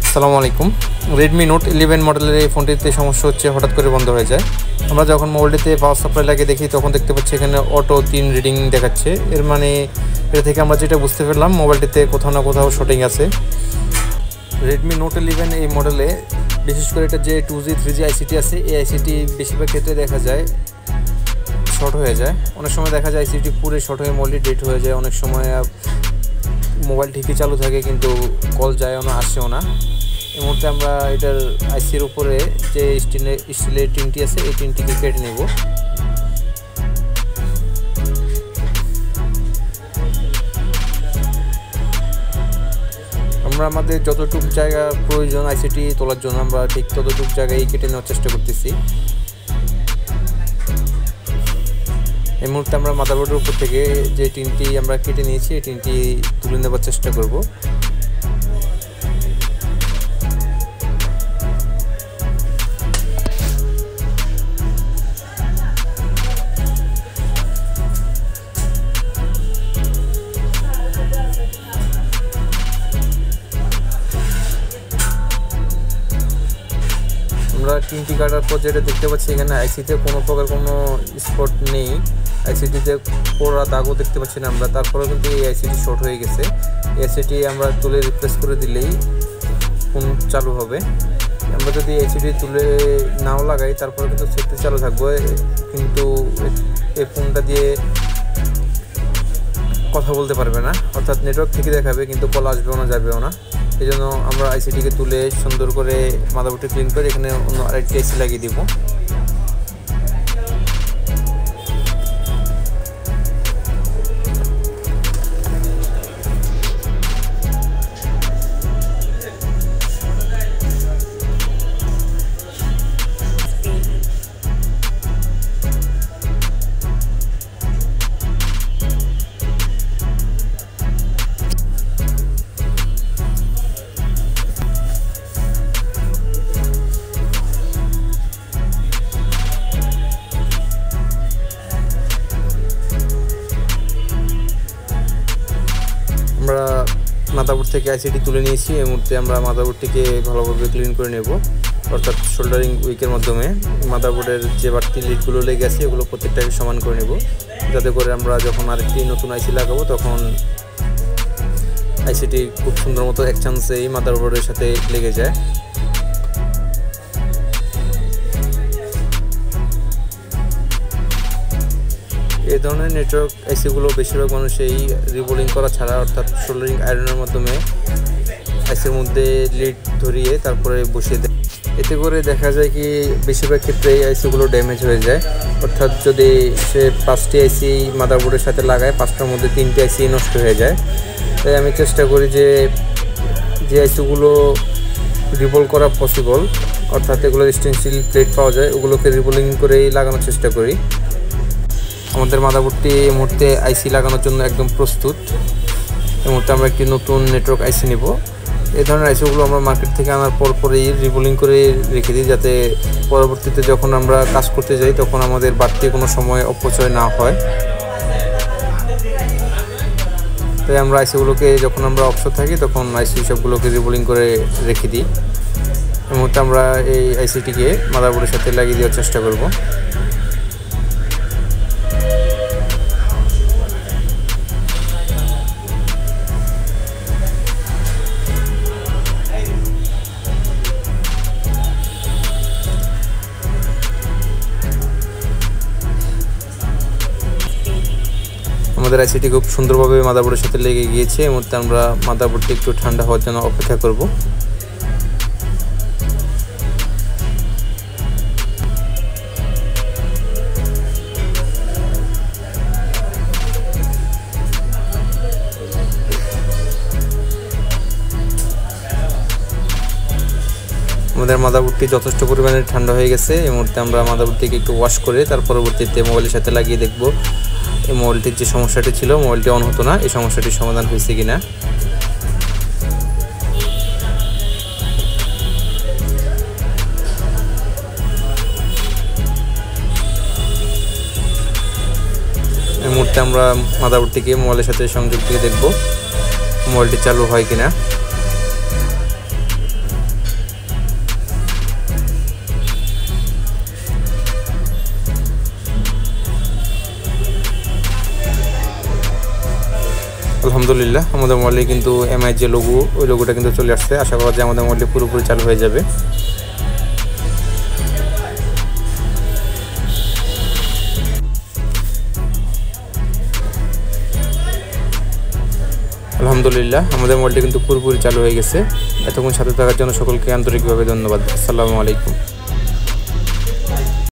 আসসালামু আলাইকুম। Redmi note 11 মডেলের এই ফোনটিতে সমস্যা হচ্ছে, হঠাৎ করে বন্ধ হয়ে যায়। আমরা যখন মোবাইলটিতে পাওয়ার সাপ্লাই লাগিয়ে দেখি তখন দেখতে পাচ্ছি এখানে অটো 3 রিডিং দেখাচ্ছে। এর মানে এটা থেকে আমরা যেটা বুঝতে পারলাম মোবাইলটিতে কোথাও না কোথাও শর্টিং আছে। রেডমি নোট 11 এই মডেলে বিশেষ করে এটা যে 2G 3G আইসিটি আছে, এই আইসিটি বেশিরভাগ ক্ষেত্রে দেখা যায় শর্ট হয়ে যায়। অনেক সময় দেখা যায় আইসিটি পুরো শর্ট হয়ে মোবাইলটি ডেড হয়ে যায়। অনেক সময় মোবাইল ঠিকই চালু থাকে কিন্তু কল যায়ও না, আসেও না। এই মুহূর্তে আমরা এটার আইসির উপরে যে স্টিলের টিনটি আছে এই টিনটিকে কেটে নেব। আমরা আমাদের যতটুকু জায়গা প্রয়োজন আইসিটি তোলার জন্য আমরা ঠিক ততটুকু জায়গায় কেটে নেওয়ার চেষ্টা করতেছি। এই মুহূর্তে আমরা মাদারবোর্ডের উপর থেকে যে টিনটি আমরা কেটে নিয়েছি এই টিনটি তুলে নেবার চেষ্টা করব। আমরা টিনটি কাটার পর যেটা দেখতে পাচ্ছি এখানে আইসিতে কোনো প্রকার কোনো স্পট নেই, আইসিটিতে পোড়া দাগও দেখতে পাচ্ছি না আমরা। তারপরেও কিন্তু এই আইসিটি শর্ট হয়ে গেছে। এই আইসিটি আমরা তুলে রিপ্লেস করে দিলেই ফোন চালু হবে। আমরা যদি আইসিটি তুলে নাও লাগাই তারপরে কিন্তু সেটটি চালু থাকবে, কিন্তু এই ফোনটা দিয়ে কথা বলতে পারবে না, অর্থাৎ নেটওয়ার্ক ঠিকই দেখাবে কিন্তু কল আসবেও না, যাবেও না। এই জন্য আমরা আইসিটিকে তুলে সুন্দর করে মাদারবোর্ডটি ক্লিন করে এখানে অন্য আরেকটি আইসি লাগিয়ে দিব। আমরা মাদারবোর্ড থেকে আইসিটি তুলে নিয়েছি। এই মুহূর্তে আমরা মাদারবোর্ডটিকে ভালোভাবে ক্লিন করে নেব, অর্থাৎ শোল্ডারিং উইকের মাধ্যমে মাদারবোর্ডের যে বাড়তি লিডগুলো লেগে আছে এগুলো প্রত্যেকটাকে সমান করে নেব, যাতে করে আমরা যখন আরেকটি নতুন আইসি লাগাবো তখন আইসিটি খুব সুন্দর মতো এক চান্সেই মাদারবোর্ডের সাথে লেগে যায়। এই ধরনের নেটওয়ার্ক আইসিগুলো বেশিরভাগ মানুষই রিবোলিং করা ছাড়া, অর্থাৎ সোল্ডারিং আয়রনের মাধ্যমে আইসির মধ্যে লিড ধরিয়ে তারপরে বসিয়ে দেয়। এতে করে দেখা যায় কি বেশিরভাগ ক্ষেত্রে এই আইসিগুলো ড্যামেজ হয়ে যায়। অর্থাৎ যদি সে 5টি আইসি মাদারবোর্ডের সাথে লাগায় 5টার মধ্যে 3টি আইসি নষ্ট হয়ে যায়। তাই আমি চেষ্টা করি যে আইসিগুলো রিবোল করা পসিবল, অর্থাৎ এগুলো স্টেনসিল প্লেট পাওয়া যায় ওগুলোকে রিবোলিং করেই লাগানোর চেষ্টা করি। আমাদের মাদারবোর্ডটি এই মুহূর্তে আইসি লাগানোর জন্য একদম প্রস্তুত। এই মুহূর্তে আমরা একটি নতুন নেটওয়ার্ক আইসি নিব। এই ধরনের আইসিগুলো আমরা মার্কেট থেকে আনার পরেই রিবোলিং করে রেখে দিই, যাতে পরবর্তীতে যখন আমরা কাজ করতে যাই তখন আমাদের বাড়তি কোনো সময় অপচয় না হয়। তাই আমরা আইসিগুলোকে যখন আমরা অবসর থাকি তখন আইসি সবগুলোকে রিবোলিং করে রেখে দিই। এই মুহূর্তে আমরা এই আইসিটিকে মাদারবোর্ডের সাথে লাগিয়ে দেওয়ার চেষ্টা করব। আমাদের আইসিটি খুব সুন্দরভাবে মাদারবোর্ডের সাথে লেগে গিয়েছে। এই মুহূর্তে আমরা মাদারবোর্ডটি একটু ঠান্ডা হওয়ার জন্য অপেক্ষা করব। আমাদের মাদারবোর্ডটি যথেষ্ট পরিমাণে ঠান্ডা হয়ে গেছে। এই মুহূর্তে আমরা মাদারবোর্ডটিকে একটু ওয়াশ করে তার পরবর্তীতে মোবাইলের সাথে লাগিয়ে দেখব এই মোবাইলটির যে সমস্যাটি ছিল, মোবাইলটি অন হতো না, এই সমস্যাটির সমাধান হয়েছে কিনা। এই মুহূর্তে আমরা মাদারবোর্ডটিকে মোবাইলের সাথে সংযোগ দিয়ে দেখব মোবাইলটি চালু হয় কিনা। আলহামদুলিল্লাহ আমাদের মোবাইলে কিন্তু এমআই যে লোগো, ওই লোগোটা কিন্তু চলে আসছে। আশা করা যায় আমাদের মোবাইলটি পুরোপুরি চালু হয়ে যাবে। আলহামদুলিল্লাহ আমাদের মোবাইলটি কিন্তু পুরোপুরি চালু হয়ে গেছে। এতক্ষণ সাথে থাকার জন্য সকলকে আন্তরিকভাবে ধন্যবাদ। আসসালামু আলাইকুম।